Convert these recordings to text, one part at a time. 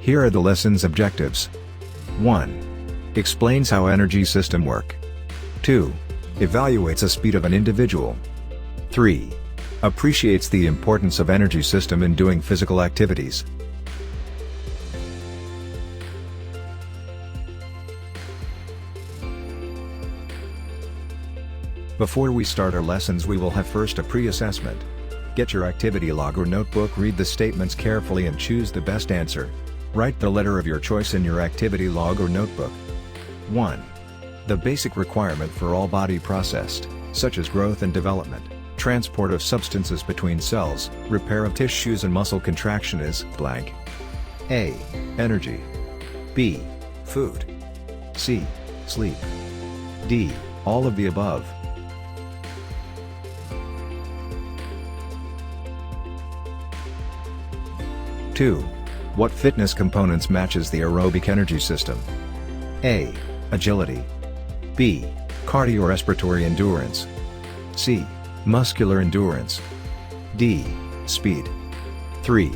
Here are the lesson's objectives. 1. Explains how energy system work. 2. Evaluates the speed of an individual. 3. Appreciates the importance of energy system in doing physical activities. Before we start our lessons, we will have first a pre-assessment. Get your activity log or notebook, read the statements carefully and choose the best answer. Write the letter of your choice in your activity log or notebook. 1. The basic requirement for all body processed, such as growth and development, transport of substances between cells, repair of tissues and muscle contraction is blank. A. Energy. B. Food. C. Sleep. D. All of the above. Two. What fitness components matches the aerobic energy system? A. Agility. B. Cardiorespiratory endurance. C. Muscular endurance. D. Speed. 3.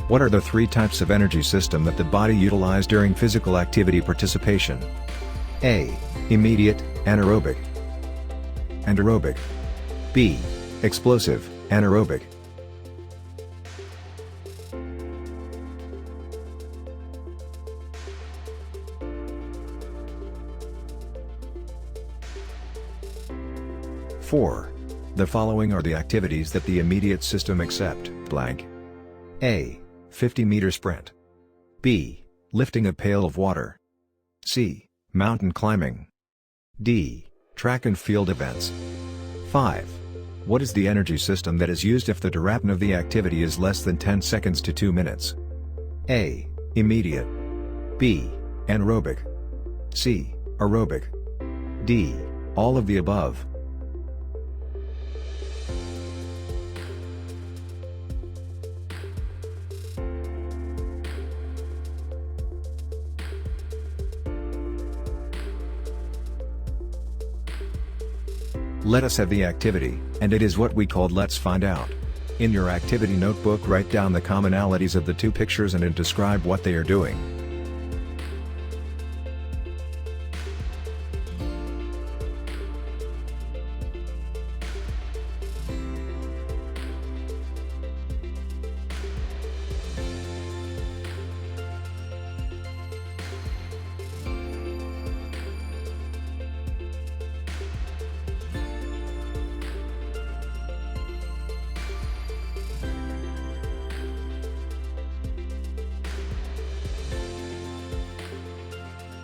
What are the three types of energy system that the body utilizes during physical activity participation? A. Immediate, anaerobic. Aerobic. B. Explosive, anaerobic. Four. The following are the activities that the immediate system accept, blank. A. 50-meter sprint. B. Lifting a pail of water. C. Mountain climbing. D. Track and field events. 5. What is the energy system that is used if the duration of the activity is less than 10 seconds to 2 minutes? A. Immediate. B. Anaerobic. C. Aerobic. D. All of the above. Let us have the activity, and it is what we called Let's Find Out. In your activity notebook, write down the commonalities of the two pictures and describe what they are doing.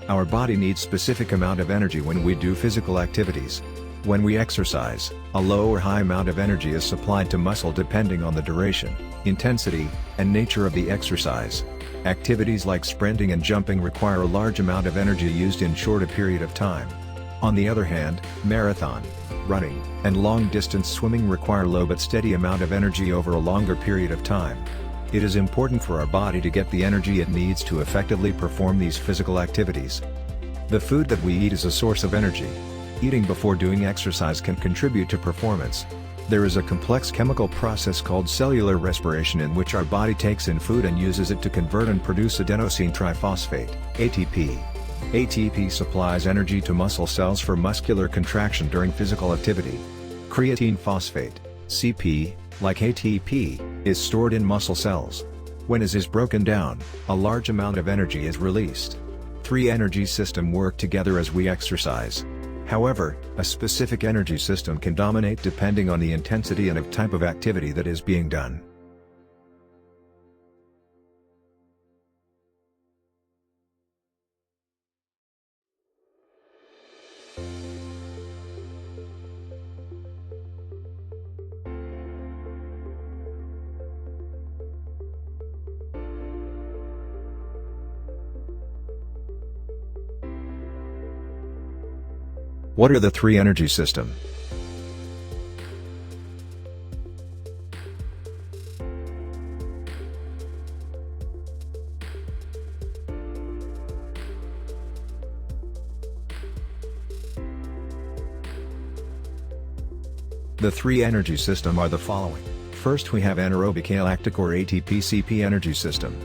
Our body needs specific amount of energy when we do physical activities. When we exercise, a low or high amount of energy is supplied to muscle depending on the duration, intensity, and nature of the exercise. Activities like sprinting and jumping require a large amount of energy used in short a period of time. On the other hand, marathon, running, and long-distance swimming require low but steady amount of energy over a longer period of time. It is important for our body to get the energy it needs to effectively perform these physical activities. The food that we eat is a source of energy. Eating before doing exercise can contribute to performance. There is a complex chemical process called cellular respiration in which our body takes in food and uses it to convert and produce adenosine triphosphate, ATP. ATP supplies energy to muscle cells for muscular contraction during physical activity. Creatine phosphate, CP, like ATP, is stored in muscle cells. When it is broken down, a large amount of energy is released. Three energy systems work together as we exercise. However, a specific energy system can dominate depending on the intensity and type of activity that is being done. What are the three energy systems? The three energy systems are the following. First we have anaerobic lactic or ATP-CP energy system.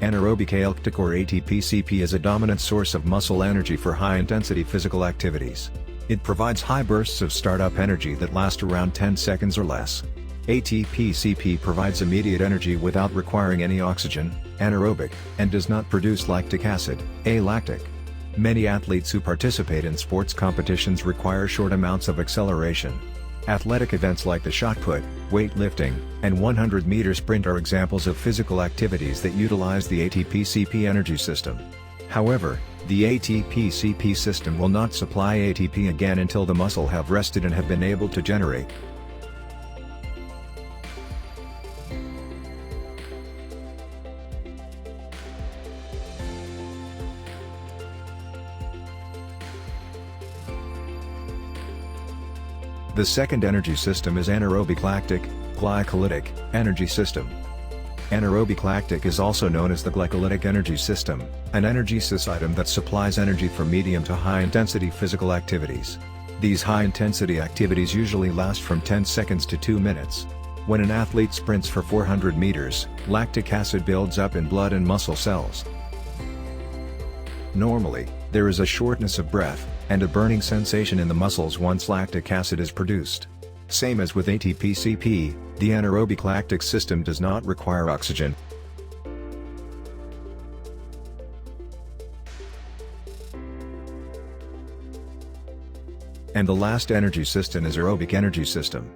Anaerobic-alectic or ATP-CP is a dominant source of muscle energy for high-intensity physical activities. It provides high bursts of startup energy that last around 10 seconds or less. ATP-CP provides immediate energy without requiring any oxygen, anaerobic, and does not produce lactic acid, alactic. Many athletes who participate in sports competitions require short amounts of acceleration. Athletic events like the shot put, weightlifting, and 100-meter sprint are examples of physical activities that utilize the ATP-CP energy system. However, the ATP-CP system will not supply ATP again until the muscle have rested and have been able to generate. The second energy system is anaerobic lactic, glycolytic, energy system. Anaerobic lactic is also known as the glycolytic energy system, an energy system that supplies energy for medium to high-intensity physical activities. These high-intensity activities usually last from 10 seconds to 2 minutes. When an athlete sprints for 400 meters, lactic acid builds up in blood and muscle cells. Normally, there is a shortness of breath, and a burning sensation in the muscles once lactic acid is produced. Same as with ATP-CP, the anaerobic lactic system does not require oxygen. And the last energy system is aerobic energy system.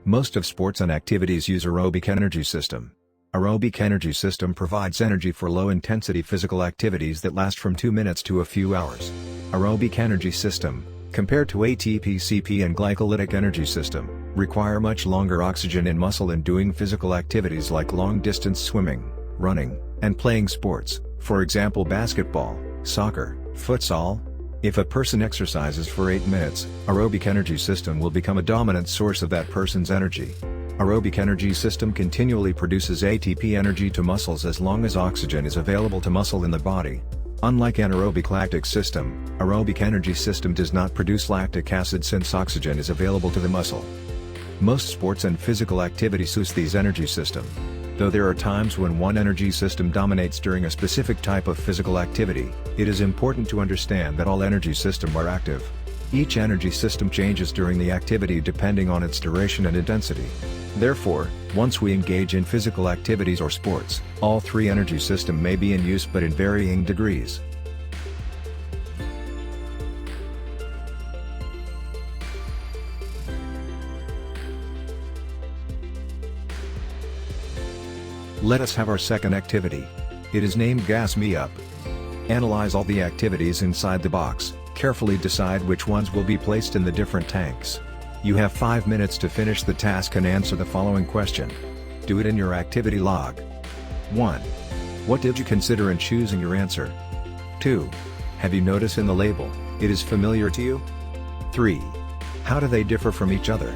Most of sports and activities use aerobic energy system. Aerobic energy system provides energy for low-intensity physical activities that last from 2 minutes to a few hours. Aerobic energy system, compared to ATP-CP and glycolytic energy system, require much longer oxygen in muscle in doing physical activities like long-distance swimming, running, and playing sports, for example basketball, soccer, futsal. If a person exercises for 8 minutes, aerobic energy system will become a dominant source of that person's energy. Aerobic energy system continually produces ATP energy to muscles as long as oxygen is available to muscle in the body. Unlike anaerobic lactic system, aerobic energy system does not produce lactic acid since oxygen is available to the muscle. Most sports and physical activities use these energy system. Though there are times when one energy system dominates during a specific type of physical activity, it is important to understand that all energy systems are active. Each energy system changes during the activity depending on its duration and intensity. Therefore, once we engage in physical activities or sports, all three energy systems may be in use but in varying degrees. Let us have our second activity. It is named Gas Me Up. Analyze all the activities inside the box, carefully decide which ones will be placed in the different tanks. You have 5 minutes to finish the task and answer the following question. Do it in your activity log. 1. What did you consider in choosing your answer? 2. Have you noticed in the label, it is familiar to you? 3. How do they differ from each other?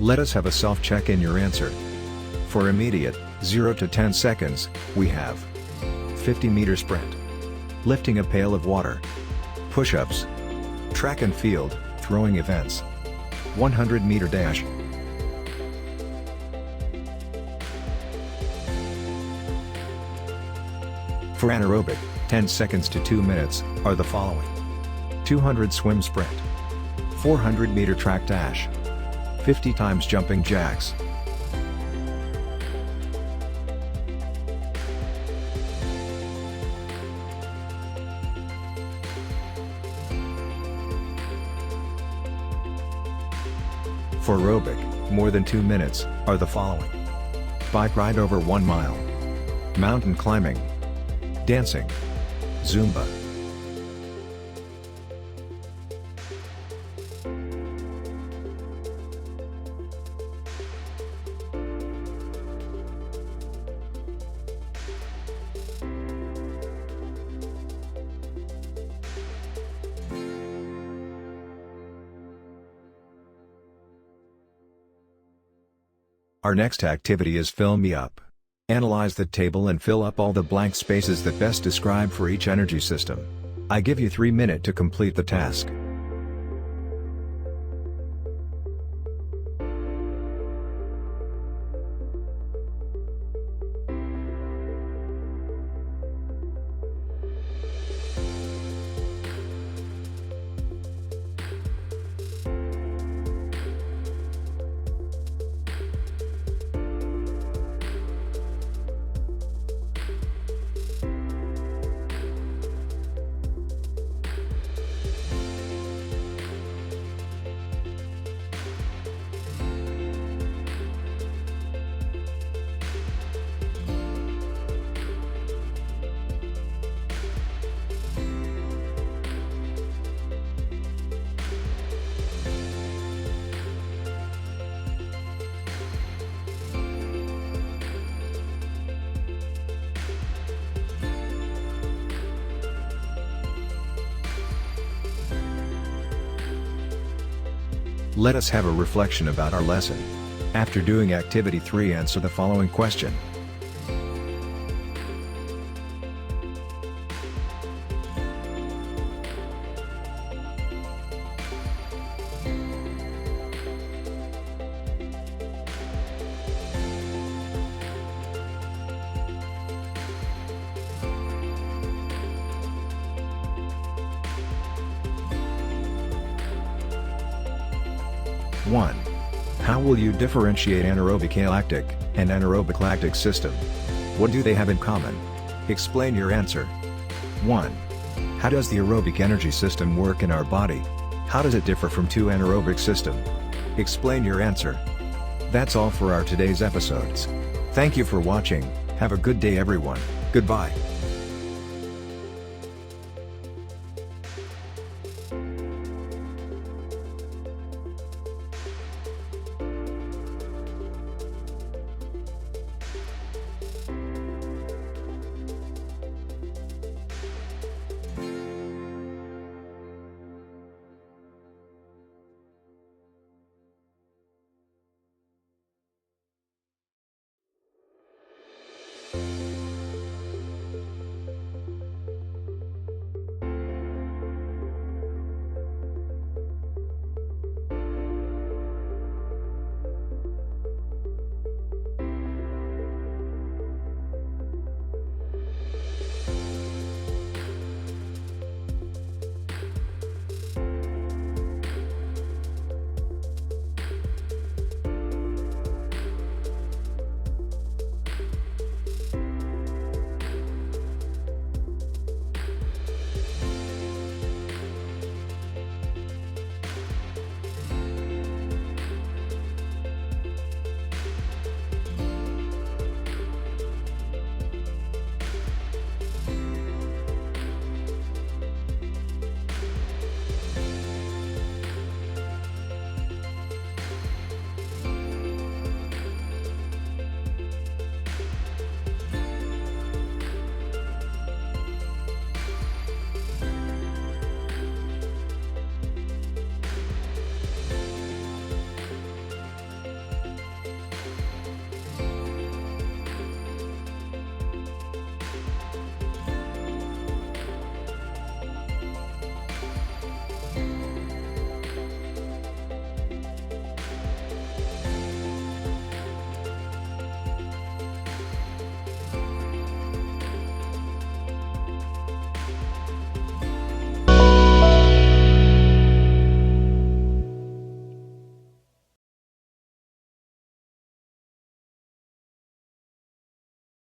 Let us have a self-check in your answer. For immediate, 0 to 10 seconds, we have 50-meter sprint, lifting a pail of water, push-ups, track and field, throwing events, 100-meter dash. For anaerobic, 10 seconds to 2 minutes, are the following: 200 swim sprint, 400-meter track dash, 50 times jumping jacks. For aerobic, more than 2 minutes, are the following: bike ride over 1 mile, mountain climbing, dancing, Zumba. Our next activity is Fill Me Up. Analyze the table and fill up all the blank spaces that best describe for each energy system. I give you 3 minutes to complete the task. Let us have a reflection about our lesson. After doing activity 3, answer the following question. One. How will you differentiate anaerobic lactic and anaerobic lactic system? What do they have in common? Explain your answer. 1. How does the aerobic energy system work in our body? How does it differ from 2 anaerobic system? Explain your answer. That's all for our today's episodes. Thank you for watching. Have a good day everyone. Goodbye.